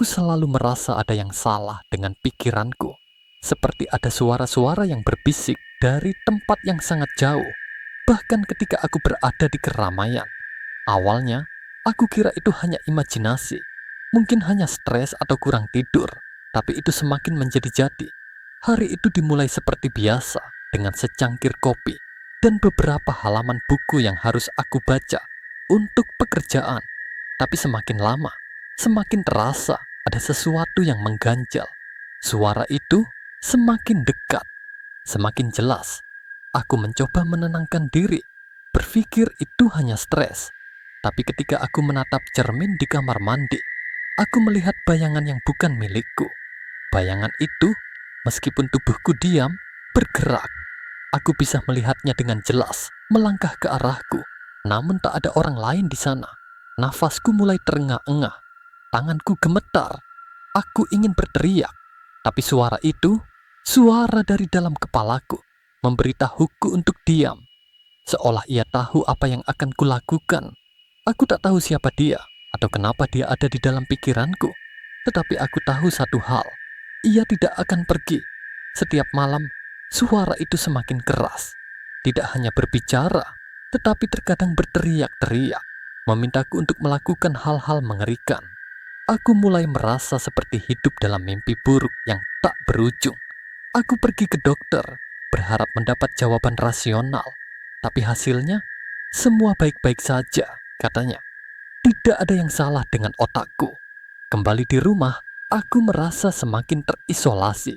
Aku selalu merasa ada yang salah dengan pikiranku, seperti ada suara-suara yang berbisik dari tempat yang sangat jauh, bahkan ketika aku berada di keramaian. Awalnya, aku kira itu hanya imajinasi, mungkin hanya stres atau kurang tidur, tapi itu semakin menjadi-jadi. Hari itu dimulai seperti biasa, dengan secangkir kopi dan beberapa halaman buku yang harus aku baca untuk pekerjaan. Tapi semakin lama, semakin terasa ada sesuatu yang mengganjal. Suara itu semakin dekat, semakin jelas. Aku mencoba menenangkan diri, berpikir itu hanya stres. Tapi ketika aku menatap cermin di kamar mandi, aku melihat bayangan yang bukan milikku. Bayangan itu, meskipun tubuhku diam, bergerak. Aku bisa melihatnya dengan jelas, melangkah ke arahku. Namun tak ada orang lain di sana. Nafasku mulai terengah-engah. Tanganku gemetar. Aku ingin berteriak. Tapi suara itu, suara dari dalam kepalaku, memberitahuku untuk diam. Seolah ia tahu apa yang akan kulakukan. Aku tak tahu siapa dia, atau kenapa dia ada di dalam pikiranku. Tetapi aku tahu satu hal, ia tidak akan pergi. Setiap malam, suara itu semakin keras. Tidak hanya berbicara, tetapi terkadang berteriak-teriak, memintaku untuk melakukan hal-hal mengerikan. Aku mulai merasa seperti hidup dalam mimpi buruk yang tak berujung. Aku pergi ke dokter, berharap mendapat jawaban rasional. Tapi hasilnya, semua baik-baik saja, katanya. Tidak ada yang salah dengan otakku. Kembali di rumah, aku merasa semakin terisolasi.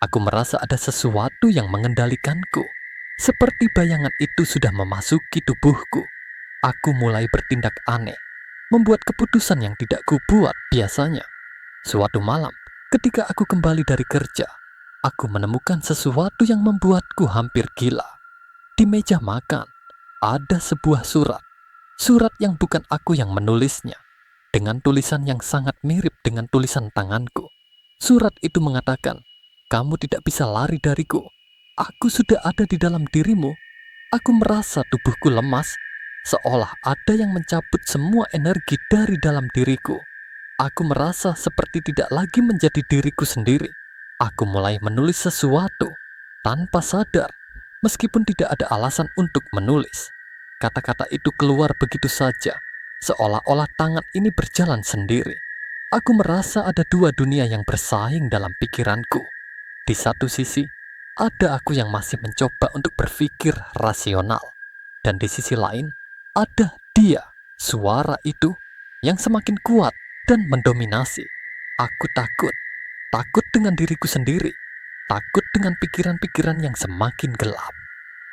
Aku merasa ada sesuatu yang mengendalikanku. Seperti bayangan itu sudah memasuki tubuhku. Aku mulai bertindak aneh, membuat keputusan yang tidak kubuat biasanya. Suatu malam, ketika aku kembali dari kerja, aku menemukan sesuatu yang membuatku hampir gila. Di meja makan, ada sebuah surat. Surat yang bukan aku yang menulisnya, dengan tulisan yang sangat mirip dengan tulisan tanganku. Surat itu mengatakan, "Kamu tidak bisa lari dariku. Aku sudah ada di dalam dirimu." Aku merasa tubuhku lemas, seolah ada yang mencabut semua energi dari dalam diriku. Aku merasa seperti tidak lagi menjadi diriku sendiri. Aku mulai menulis sesuatu tanpa sadar, meskipun tidak ada alasan untuk menulis. Kata-kata itu keluar begitu saja, seolah-olah tangan ini berjalan sendiri. Aku merasa ada dua dunia yang bersaing dalam pikiranku. Di satu sisi, ada aku yang masih mencoba untuk berpikir rasional. Dan di sisi lain, ada dia, suara itu, yang semakin kuat dan mendominasi. Aku takut, takut dengan diriku sendiri, takut dengan pikiran-pikiran yang semakin gelap.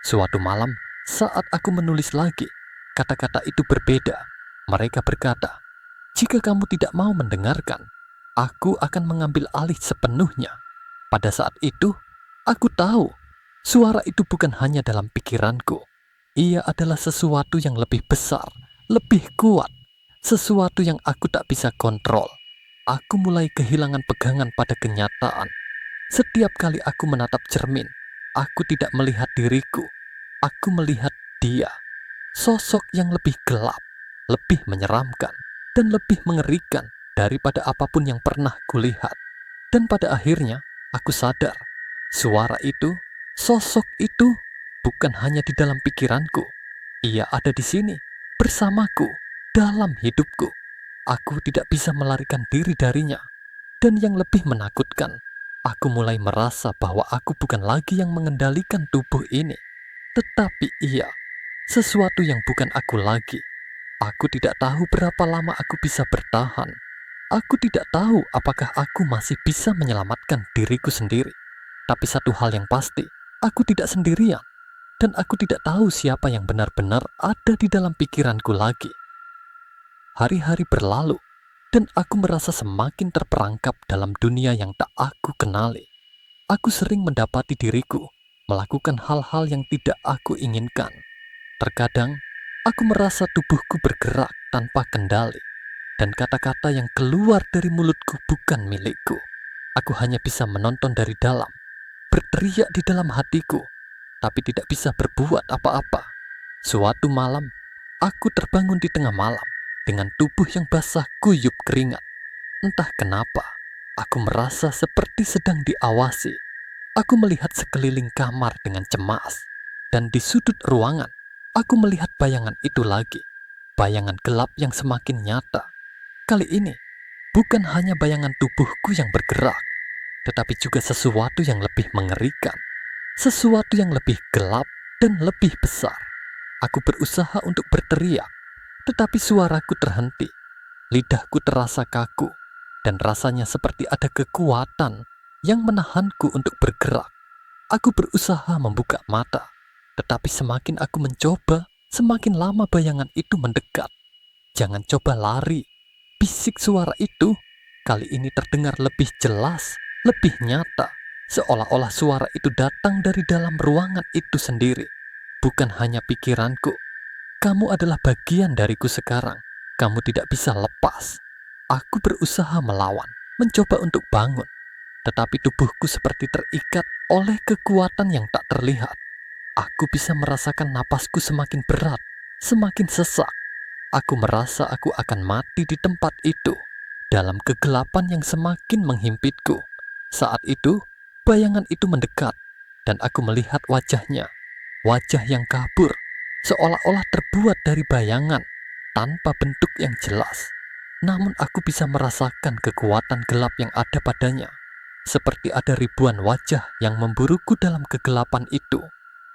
Suatu malam, saat aku menulis lagi, kata-kata itu berbeda. Mereka berkata, "Jika kamu tidak mau mendengarkan, aku akan mengambil alih sepenuhnya." Pada saat itu, aku tahu suara itu bukan hanya dalam pikiranku. Ia adalah sesuatu yang lebih besar, lebih kuat, sesuatu yang aku tak bisa kontrol. Aku mulai kehilangan pegangan pada kenyataan. Setiap kali aku menatap cermin, aku tidak melihat diriku. Aku melihat dia, sosok yang lebih gelap, lebih menyeramkan, dan lebih mengerikan daripada apapun yang pernah kulihat. Dan pada akhirnya, aku sadar, suara itu, sosok itu, bukan hanya di dalam pikiranku. Ia ada di sini, bersamaku, dalam hidupku. Aku tidak bisa melarikan diri darinya. Dan yang lebih menakutkan, aku mulai merasa bahwa aku bukan lagi yang mengendalikan tubuh ini, tetapi ia, sesuatu yang bukan aku lagi. Aku tidak tahu berapa lama aku bisa bertahan. Aku tidak tahu apakah aku masih bisa menyelamatkan diriku sendiri. Tapi satu hal yang pasti, aku tidak sendirian. Dan aku tidak tahu siapa yang benar-benar ada di dalam pikiranku lagi. Hari-hari berlalu, dan aku merasa semakin terperangkap dalam dunia yang tak aku kenali. Aku sering mendapati diriku melakukan hal-hal yang tidak aku inginkan. Terkadang, aku merasa tubuhku bergerak tanpa kendali, dan kata-kata yang keluar dari mulutku bukan milikku. Aku hanya bisa menonton dari dalam, berteriak di dalam hatiku, tapi tidak bisa berbuat apa-apa. Suatu malam, aku terbangun di tengah malam dengan tubuh yang basah kuyup keringat. Entah kenapa, aku merasa seperti sedang diawasi. Aku melihat sekeliling kamar dengan cemas, dan di sudut ruangan, aku melihat bayangan itu lagi. Bayangan gelap yang semakin nyata. Kali ini, bukan hanya bayangan tubuhku yang bergerak, tetapi juga sesuatu yang lebih mengerikan. Sesuatu yang lebih gelap dan lebih besar. Aku berusaha untuk berteriak, tetapi suaraku terhenti. Lidahku terasa kaku, dan rasanya seperti ada kekuatan yang menahanku untuk bergerak. Aku berusaha membuka mata, tetapi semakin aku mencoba, semakin lama bayangan itu mendekat. Jangan coba lari, bisik suara itu. Kali ini terdengar lebih jelas, lebih nyata, seolah-olah suara itu datang dari dalam ruangan itu sendiri. Bukan hanya pikiranku. Kamu adalah bagian dariku sekarang. Kamu tidak bisa lepas. Aku berusaha melawan, mencoba untuk bangun. Tetapi tubuhku seperti terikat oleh kekuatan yang tak terlihat. Aku bisa merasakan napasku semakin berat, semakin sesak. Aku merasa aku akan mati di tempat itu, dalam kegelapan yang semakin menghimpitku. Saat itu, bayangan itu mendekat, dan aku melihat wajahnya. Wajah yang kabur, seolah-olah terbuat dari bayangan, tanpa bentuk yang jelas. Namun aku bisa merasakan kekuatan gelap yang ada padanya. Seperti ada ribuan wajah yang memburuku dalam kegelapan itu.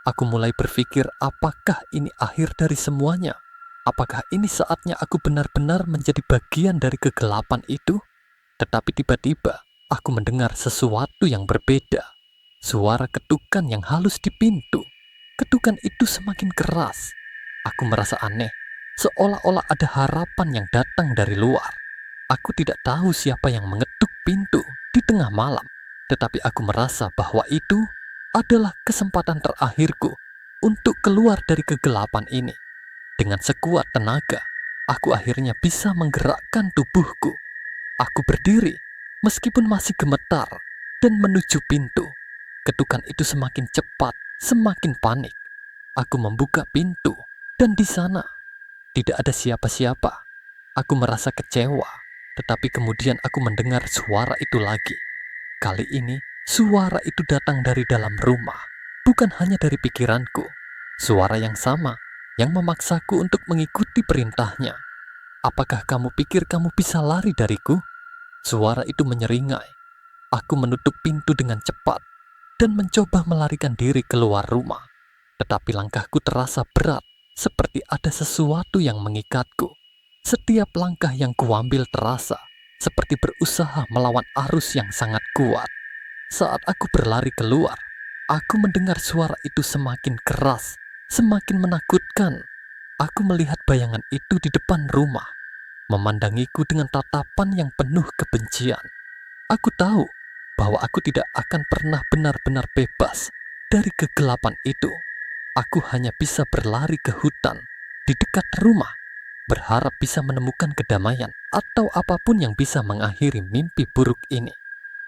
Aku mulai berpikir, apakah ini akhir dari semuanya? Apakah ini saatnya aku benar-benar menjadi bagian dari kegelapan itu? Tetapi tiba-tiba aku mendengar sesuatu yang berbeda. Suara ketukan yang halus di pintu. Ketukan itu semakin keras. Aku merasa aneh, seolah-olah ada harapan yang datang dari luar. Aku tidak tahu siapa yang mengetuk pintu di tengah malam, tetapi aku merasa bahwa itu adalah kesempatan terakhirku untuk keluar dari kegelapan ini. Dengan sekuat tenaga, aku akhirnya bisa menggerakkan tubuhku. Aku berdiri, meskipun masih gemetar, dan menuju pintu. Ketukan itu semakin cepat, semakin panik. Aku membuka pintu, dan di sana tidak ada siapa-siapa. Aku merasa kecewa, tetapi kemudian aku mendengar suara itu lagi. Kali ini, suara itu datang dari dalam rumah, bukan hanya dari pikiranku. Suara yang sama yang memaksaku untuk mengikuti perintahnya. Apakah kamu pikir kamu bisa lari dariku? Suara itu menyeringai. Aku menutup pintu dengan cepat dan mencoba melarikan diri keluar rumah. Tetapi langkahku terasa berat, seperti ada sesuatu yang mengikatku. Setiap langkah yang kuambil terasa seperti berusaha melawan arus yang sangat kuat. Saat aku berlari keluar, aku mendengar suara itu semakin keras, semakin menakutkan. Aku melihat bayangan itu di depan rumah, memandangiku dengan tatapan yang penuh kebencian. Aku tahu bahwa aku tidak akan pernah benar-benar bebas dari kegelapan itu. Aku hanya bisa berlari ke hutan di dekat rumah, berharap bisa menemukan kedamaian atau apapun yang bisa mengakhiri mimpi buruk ini.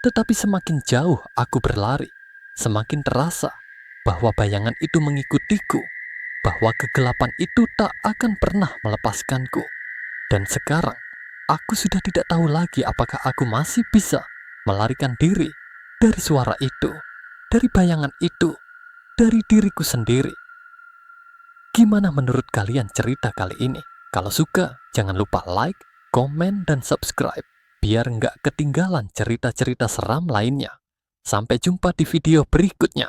Tetapi semakin jauh aku berlari, semakin terasa bahwa bayangan itu mengikutiku, bahwa kegelapan itu tak akan pernah melepaskanku. Dan sekarang, aku sudah tidak tahu lagi apakah aku masih bisa melarikan diri dari suara itu, dari bayangan itu, dari diriku sendiri. Gimana menurut kalian cerita kali ini? Kalau suka, jangan lupa like, komen, dan subscribe, biar nggak ketinggalan cerita-cerita seram lainnya. Sampai jumpa di video berikutnya.